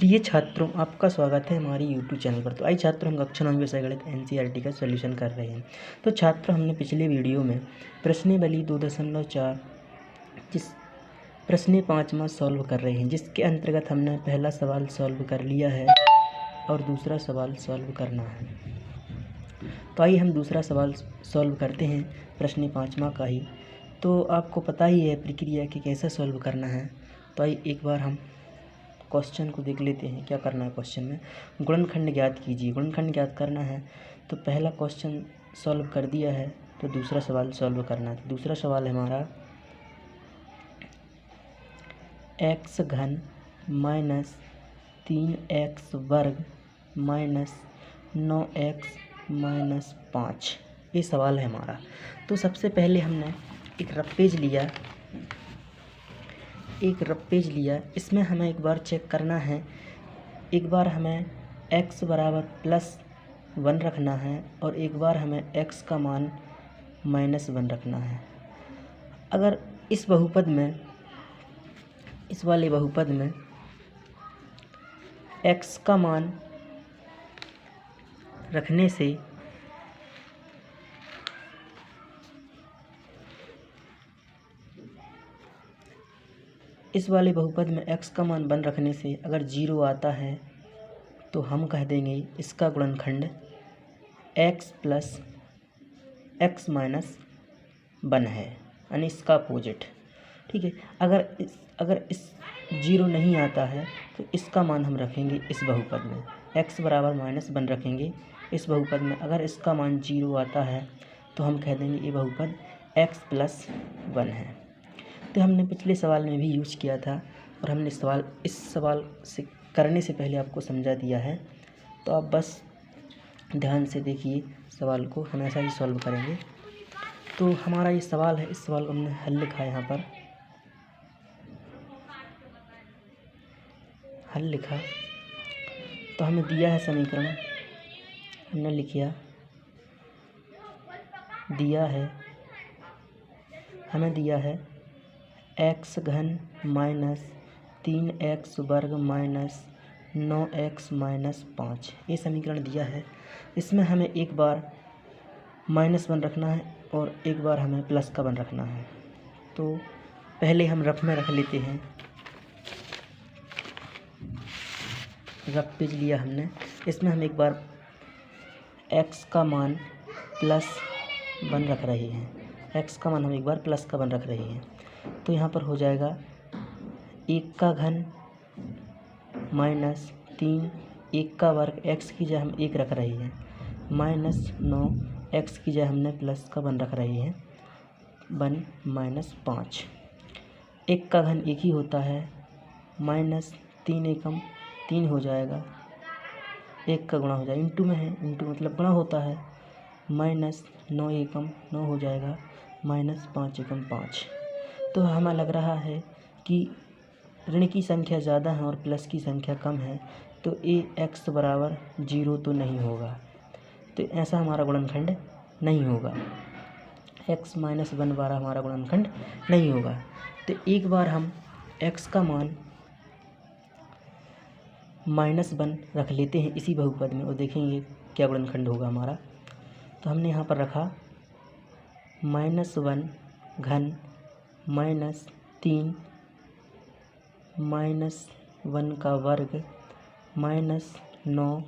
प्रिय छात्रों, आपका स्वागत है हमारी यूट्यूब चैनल पर। तो आइए छात्रों, हम कक्षा 9 विषय गणित एनसीईआरटी का सॉल्यूशन कर रहे हैं। तो छात्रों, हमने पिछले वीडियो में प्रश्नावली 2.4 जिस प्रश्न 5वां सॉल्व कर रहे हैं, जिसके अंतर्गत हमने पहला सवाल सॉल्व कर लिया है और दूसरा सवाल सॉल्व करना है। तो आइए हम दूसरा सवाल सॉल्व करते हैं प्रश्न 5वां का ही। तो आपको पता ही है प्रक्रिया कि कैसे सॉल्व करना है। तो आइए एक बार हम क्वेश्चन को देख लेते हैं। क्या करना है क्वेश्चन में? गुणनखंड ज्ञात कीजिए। गुणनखंड ज्ञात करना है तो पहला क्वेश्चन सॉल्व कर दिया है, तो दूसरा सवाल सॉल्व करना है। तो दूसरा सवाल है हमारा x घन माइनस 3x वर्ग माइनस 9x माइनस 5, ये सवाल है हमारा। तो सबसे पहले हमने एक रफ पेज लिया। इसमें हमें एक बार चेक करना है। एक बार हमें x बराबर +1 रखना है और एक बार हमें x का मान -1 रखना है। अगर इस वाले बहुपद में x का मान रखने से इस वाले बहुपद में x का मान 1 रखने से अगर 0 आता है तो हम कह देंगे इसका गुणनखंड x + x - 1 है, यानी इसका अपोजिट। ठीक है। अगर इस 0 नहीं आता है तो इसका मान हम रखेंगे इस बहुपद में, x बराबर -1 रखेंगे इस बहुपद में। अगर इसका मान 0 आता है तो हम कह देंगे ये बहुपद x + 1 है। तो हमने पिछले सवाल में भी यूज किया था और हमने इस सवाल से करने से पहले आपको समझा दिया है। तो आप बस ध्यान से देखिए सवाल को, हम ऐसा ही सॉल्व करेंगे। तो हमारा ये सवाल है, इस सवाल को हमने हल लिखा है, यहाँ पर हल लिखा। तो हमें दिया है समीकरण, हमने लिखा हमें दिया है x घन माइनस 3x वर्ग माइनस 9x माइनस 5, ये समीकरण दिया है। इसमें हमें एक बार -1 रखना है और एक बार हमें +1 रखना है। तो पहले हम रफ में रख लेते हैं। रफ पेज लिया हमने, इसमें हम एक बार x का मान +1 रख रहे हैं। x का मान हम एक बार +1 रख रहे हैं। तो यहाँ पर हो जाएगा 1 का घन माइनस 3, 1 का वर्ग, x की जगह हम 1 रख रहे हैं, -9, x की जगह हमने +1 रख रहे हैं, 1 - 5। 1 का घन 1 ही होता है, -3 एकम 3 हो जाएगा, 1 का गुणा हो जाएगा, इंटू में है, इंटू मतलब गुणा होता है, -9 एकम 9 हो जाएगा, -5 एकम 5। तो हमें लग रहा है कि ऋण की संख्या ज़्यादा है और प्लस की संख्या कम है, तो x बराबर 0 तो नहीं होगा। तो ऐसा हमारा गुणनखंड नहीं होगा, x - 1 बार हमारा गुणनखंड नहीं होगा। तो एक बार हम x का मान -1 रख लेते हैं इसी बहुपद में और देखेंगे क्या गुणनखंड होगा हमारा। तो हमने यहाँ पर रखा -1 घन -3 -1 का वर्ग -9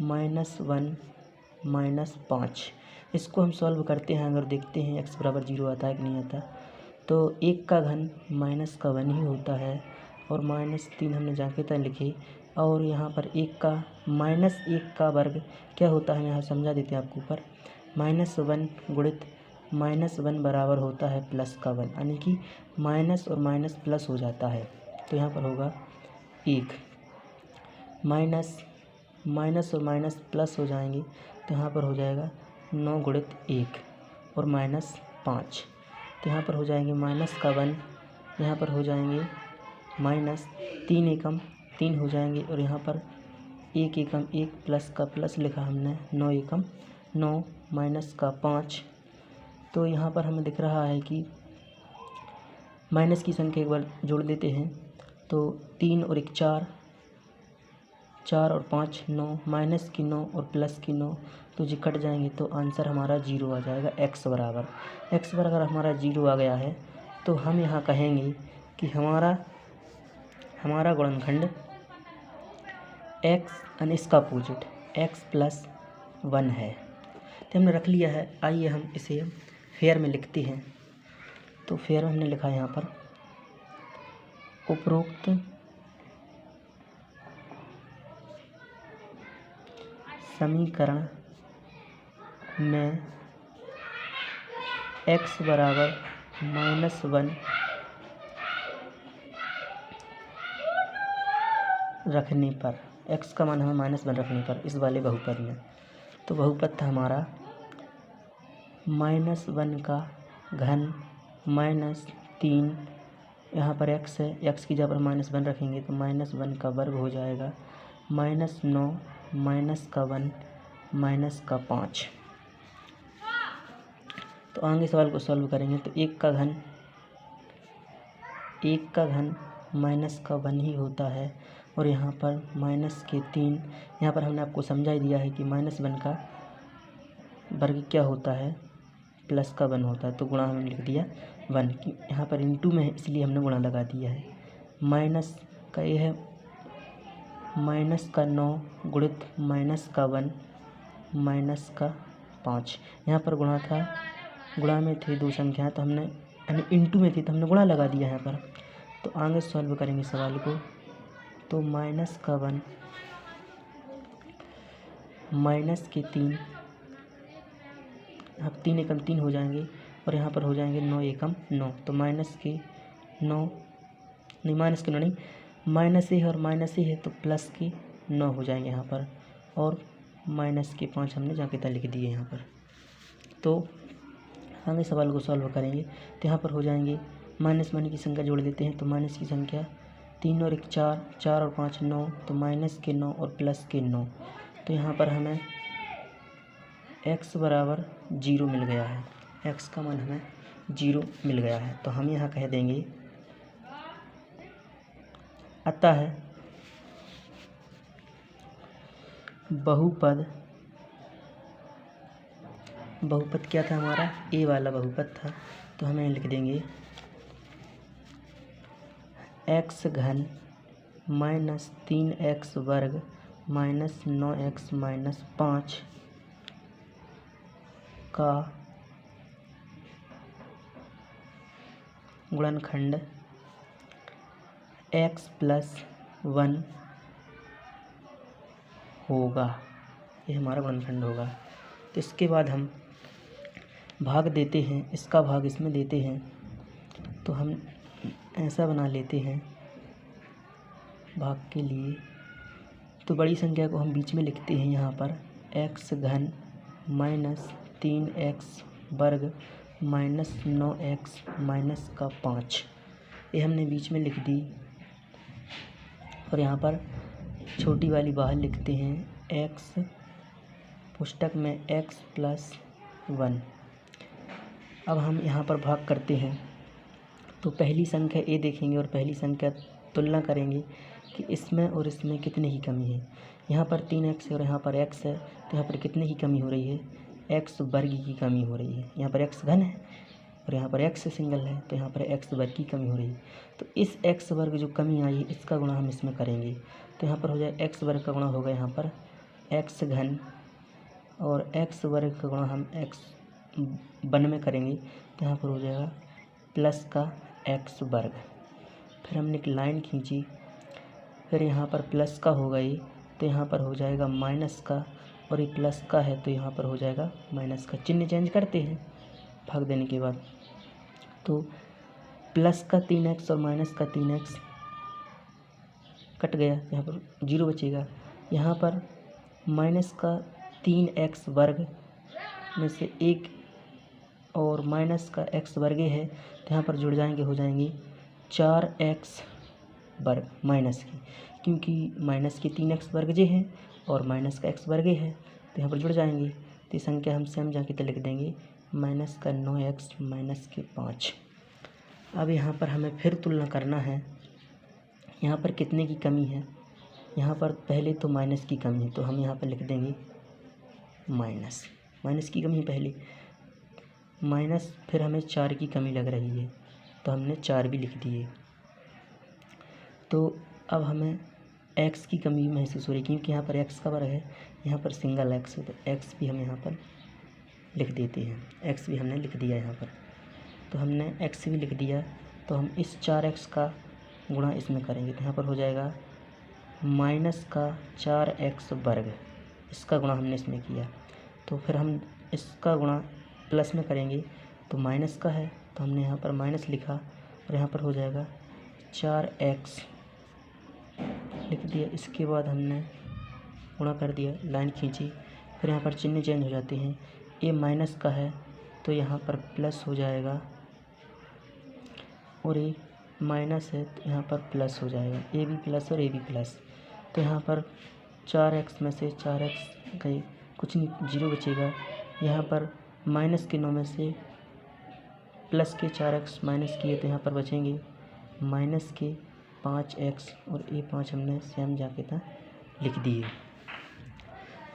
-1 -5। इसको हम सॉल्व करते हैं, अगर देखते हैं x बराबर 0 आता है कि नहीं आता। तो 1 का घन -1 ही होता है और -3 हमने जाके तय लिखे, और यहाँ पर 1 का वर्ग क्या होता है, यहाँ समझा देते हैं आपको ऊपर। -1 गुणित -1 बराबर होता है +1, यानी कि माइनस और माइनस प्लस हो जाता है। तो यहाँ पर होगा 1, माइनस और माइनस प्लस हो जाएंगे, तो यहाँ पर हो जाएगा 9 गुणित 1 और -5। तो यहाँ पर हो जाएंगे -1, यहाँ पर हो जाएंगे -3 एकम 3 हो जाएंगे, और यहाँ पर 1 एकम 1 प्लस का प्लस लिखा हमने, 9 एकम 9 माइनस का 5। तो यहाँ पर हमें दिख रहा है कि माइनस की संख्या एक बार जोड़ देते हैं, तो 3 और 1 4, 4 और 5 9, माइनस की 9 और प्लस की 9, तो जी कट जाएंगे तो आंसर हमारा 0 आ जाएगा। x बराबर हमारा 0 आ गया है तो हम यहाँ कहेंगे कि हमारा गुणनखंड x और इसका अपोजिट x+1 है। तो हमने रख लिया है। आइए हम इसे फेयर में लिखते हैं। तो फेयर में हमने लिखा है यहाँ पर उपरोक्त समीकरण में x बराबर -1 रखने पर, x का मान हमें -1 रखने पर इस वाले बहुपद में, तो बहुपद था हमारा -1 का घन -3, यहाँ पर x है, x की जगह पर -1 रखेंगे तो -1 का वर्ग हो जाएगा, -9 -1 -5। तो आगे सवाल को सॉल्व करेंगे तो 1 का घन -1 ही होता है और यहाँ पर -3, यहाँ पर हमने आपको समझा ही दिया है कि -1 का वर्ग क्या होता है, +1 होता है। तो गुणा हमने लिख दिया 1, यहाँ पर इंटू में है इसलिए हमने गुणा लगा दिया है। माइनस का ये है -9 गुणित -1 -5, यहाँ पर गुणा में थे दो संख्या तो हमने यानी इंटू में थी तो हमने गुणा लगा दिया यहाँ पर। तो आगे सॉल्व करेंगे सवाल को तो -1 -3, अब 3 एकम 3 हो जाएंगे और यहाँ पर हो जाएंगे 9 एकम 9, तो माइनस के 9 नहीं, माइनस ही है और माइनस ही है तो प्लस के 9 हो जाएंगे यहाँ पर, और -5 हमने जाके तक लिख दिए यहाँ पर। तो आगे सवाल को सॉल्व करेंगे तो यहाँ पर हो जाएंगे माइनस की संख्या जोड़ देते हैं तो माइनस की संख्या 3 और 1 4, 4 और 5 9, तो माइनस के 9 और प्लस के 9, तो यहाँ पर हमें x बराबर 0 मिल गया है, x का मान हमें 0 मिल गया है। तो हम यहाँ कह देंगे अतः बहुपद क्या था हमारा, a वाला बहुपद था, तो हमें लिख देंगे x घन -3x वर्ग -9x -5 का गुणनखंड x+1 होगा, ये हमारा गुणनखंड होगा। तो इसके बाद हम भाग देते हैं, इसका भाग इसमें देते हैं, तो हम ऐसा बना लेते हैं भाग के लिए। तो बड़ी संख्या को हम बीच में लिखते हैं यहाँ पर x घन -3x वर्ग -9x -5, ये हमने बीच में लिख दी और यहाँ पर छोटी वाली बाहर लिखते हैं x पुस्तक में x+1। अब हम यहाँ पर भाग करते हैं तो पहली संख्या a देखेंगे और पहली संख्या तुलना करेंगे कि इसमें और इसमें कितने की कमी है। यहाँ पर 3x है और यहाँ पर x है, तो यहाँ पर कितने की कमी हो रही है, x वर्ग की कमी हो रही है। यहाँ पर x घन है और यहाँ पर x सिंगल है, तो यहाँ पर x वर्ग की कमी हो रही है। तो इस x वर्ग जो कमी आई है इसका गुणा हम इसमें करेंगे, तो यहाँ पर हो जाए x वर्ग का गुणा होगा यहाँ पर x घन, और x वर्ग का गुणा हम x1 में करेंगे, तो यहाँ पर हो जाएगा प्लस का x वर्ग। फिर हमने एक लाइन खींची, फिर यहाँ पर प्लस का होगा ये, तो यहाँ पर हो जाएगा माइनस का, और ये प्लस का है तो यहाँ पर हो जाएगा माइनस का। चिन्ह चेंज करते हैं भाग देने के बाद, तो प्लस का 3x और माइनस का 3x कट गया, यहाँ पर 0 बचेगा। यहाँ पर माइनस का 3x वर्ग में से 1 और माइनस का x वर्ग है, तो यहाँ पर जुड़ जाएंगे, हो जाएंगे 4x वर्ग माइनस की, क्योंकि माइनस के 3x वर्ग जे हैं और माइनस का x वर्ग है, तो यहाँ पर जुड़ जाएंगे। तो ये संख्या हम सेम जाके तो लिख देंगे माइनस का 9x माइनस के 5। अब यहाँ पर हमें फिर तुलना करना है, यहाँ पर कितने की कमी है, यहाँ पर पहले तो माइनस की कमी है तो हम यहाँ पर लिख देंगे माइनस की कमी पहले माइनस, फिर हमें 4 की कमी लग रही है तो हमने 4 भी लिख दिए। तो अब हमें x की कमी महसूस हो रही है क्योंकि यहाँ पर x का वर्ग है, यहाँ पर सिंगल x है तो x भी हम यहाँ पर लिख देते हैं। x भी हमने लिख दिया यहाँ पर, तो हमने x भी लिख दिया। तो हम इस 4x का गुणा इसमें करेंगे तो यहाँ पर हो जाएगा माइनस का 4x वर्ग, इसका गुणा हमने इसमें किया। तो फिर हम इसका गुणा प्लस में करेंगे तो माइनस का है तो हमने यहाँ पर माइनस लिखा और यहाँ पर हो जाएगा 4x लिख दिया। इसके बाद हमने गुणा कर दिया, लाइन खींची, फिर यहाँ पर चिन्ह चेंज हो जाते हैं। ये माइनस का है तो यहाँ पर प्लस हो जाएगा और ये माइनस है तो यहाँ पर प्लस हो जाएगा, ए भी प्लस और ए भी प्लस। तो यहाँ पर 4x में से 4x गई, कुछ नहीं, 0 बचेगा। यहाँ पर माइनस के 9 में से प्लस के 4x माइनस किए तो यहाँ पर बचेंगे माइनस के 5x और ये 5 हमने सेम जाके था लिख दिए।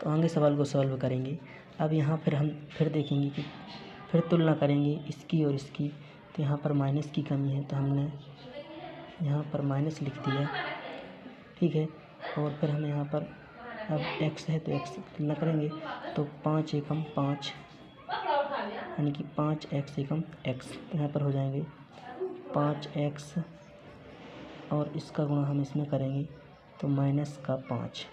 तो आगे सवाल को सॉल्व करेंगे। अब यहाँ फिर हम फिर देखेंगे कि फिर तुलना करेंगे इसकी और इसकी। तो यहाँ पर माइनस की कमी है तो हमने यहाँ पर माइनस लिख दिया, ठीक है। और फिर हम यहाँ पर अब x है तो x तुलना करेंगे तो 5 एकम 5 यानी कि 5x एकम x, तो यहाँ पर हो जाएंगे 5x और इसका गुणा हम इसमें करेंगे तो माइनस का 5।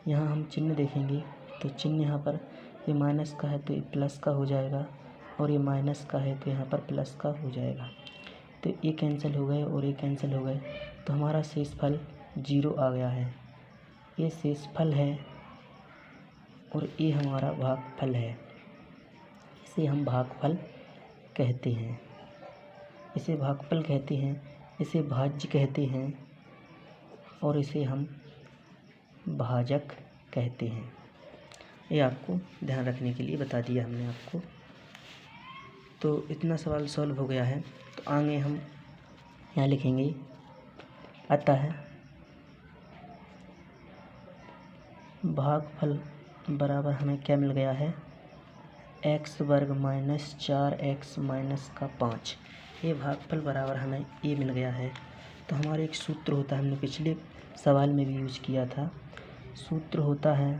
यहाँ हम चिन्ह देखेंगे तो चिन्ह यहाँ पर ये माइनस का है तो ये प्लस का हो जाएगा और ये माइनस का है तो यहाँ पर प्लस का हो जाएगा। तो ये कैंसिल हो गए और ये कैंसिल हो गए तो हमारा शेष फल 0 आ गया है। ये शेष फल है और ये हमारा भागफल है। इसे हम भागफल कहते हैं, इसे भागफल कहते हैं, इसे भाज्य कहते हैं और इसे हम भाजक कहते हैं। ये आपको ध्यान रखने के लिए बता दिया हमने आपको। तो इतना सवाल सॉल्व हो गया है। तो आगे हम यहाँ लिखेंगे अतः भागफल बराबर हमें क्या मिल गया है, x वर्ग माइनस 4x माइनस का 5। ये भागफल बराबर हमें ये मिल गया है। तो हमारा एक सूत्र होता है, हमने पिछले सवाल में भी यूज किया था। सूत्र होता है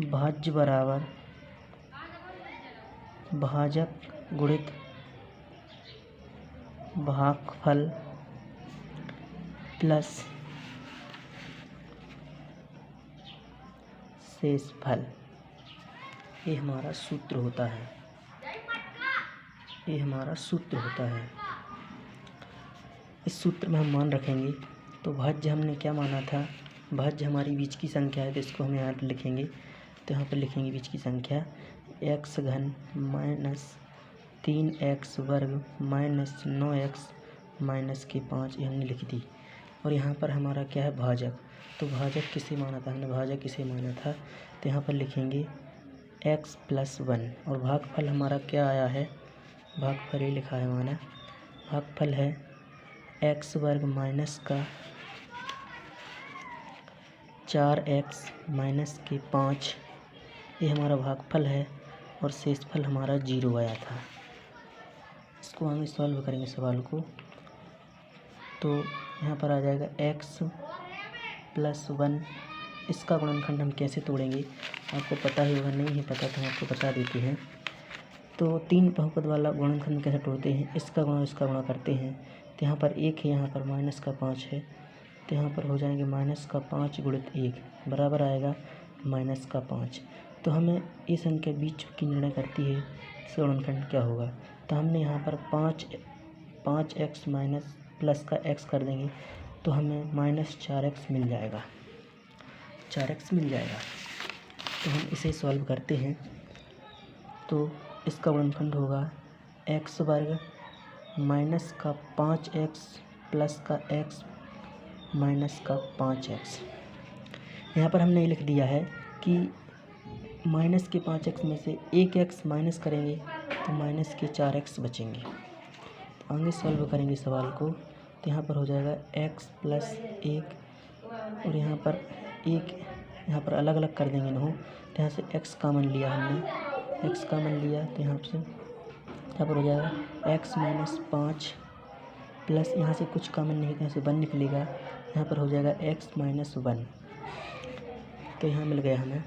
भाज्य बराबर भाजक गुणित भागफल प्लस शेषफल। ये हमारा सूत्र होता है, ये हमारा सूत्र होता है। इस सूत्र में हम मान रखेंगे। तो भाज्य हमने क्या माना था, भाज्य हमारी बीच की संख्या है तो इसको हम यहाँ पर लिखेंगे। तो यहाँ पर लिखेंगे बीच की संख्या x घन माइनस 3x वर्ग माइनस 9x माइनस के 5, ये हमने लिख दी। और यहाँ पर हमारा क्या है, भाजक। तो भाजक किसे माना था, हमने भाजक किसे माना था। तो यहाँ पर लिखेंगे x + 1 और भागफल हमारा क्या आया है, भागफल ये लिखा है हमारा, भागफल है x वर्ग माइनस का 4x माइनस के 5, ये हमारा भागफल है और शेषफल हमारा 0 आया था। इसको हम सॉल्व करेंगे सवाल को। तो यहाँ पर आ जाएगा x + 1, इसका गुणनखंड हम कैसे तोड़ेंगे आपको पता ही होगा, नहीं है पता तो हम आपको बता देते हैं। तो 3 बहुपद वाला गुणनखंड कैसे तोड़ते हैं, इसका गुणा इसका गुणा करते हैं। तो यहाँ पर 1 है, यहाँ पर माइनस का 5 है तो यहाँ पर हो जाएंगे माइनस का 5 गुणित 1 बराबर आएगा माइनस का 5। तो हमें ये संख्या बीच की निर्णय करती है इसका गुणनखंड क्या होगा। तो हमने यहाँ पर 5x माइनस प्लस का x कर देंगे तो हमें माइनस 4x मिल जाएगा, 4x मिल जाएगा। तो हम इसे सॉल्व करते हैं। तो इसका गुणनखंड होगा x वर्ग माइनस का 5x प्लस का x माइनस का 5x। यहाँ पर हमने लिख दिया है कि माइनस के 5x में से 1x माइनस करेंगे तो माइनस के 4x बचेंगे। तो आगे सॉल्व करेंगे सवाल को। तो यहाँ पर हो जाएगा x प्लस 1 और यहाँ पर एक यहाँ पर अलग अलग कर देंगे इन्हों। तो यहाँ से x कॉमन लिया हमने, x कॉमन लिया तो यहाँ पर हो जाएगा x माइनस 5 प्लस यहाँ से कुछ कॉमन नहीं, यहाँ से 1 निकलेगा, यहाँ पर हो जाएगा x माइनस 1। तो यहाँ मिल गया हमें।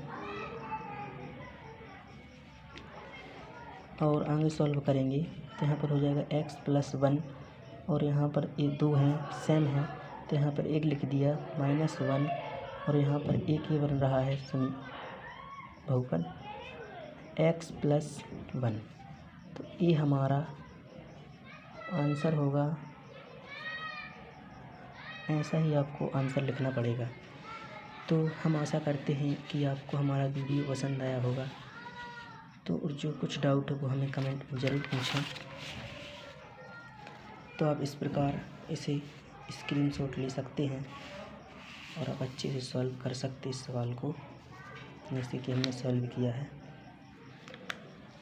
और आगे सॉल्व करेंगे तो यहाँ पर हो जाएगा x प्लस 1 और यहाँ पर ये 2 हैं सेम है, तो यहाँ पर 1 लिख दिया माइनस 1 और यहाँ पर एक ही बन रहा है बहुपद x प्लस 1। तो ये हमारा आंसर होगा। ऐसा ही आपको आंसर लिखना पड़ेगा। तो हम आशा करते हैं कि आपको हमारा वीडियो पसंद आया होगा। तो और जो कुछ डाउट है वो हमें कमेंट में ज़रूर पूछें। तो आप इस प्रकार इसे स्क्रीनशॉट ले सकते हैं और आप अच्छे से सॉल्व कर सकते इस सवाल को, जैसे कि हमने सॉल्व किया है।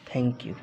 Thank you.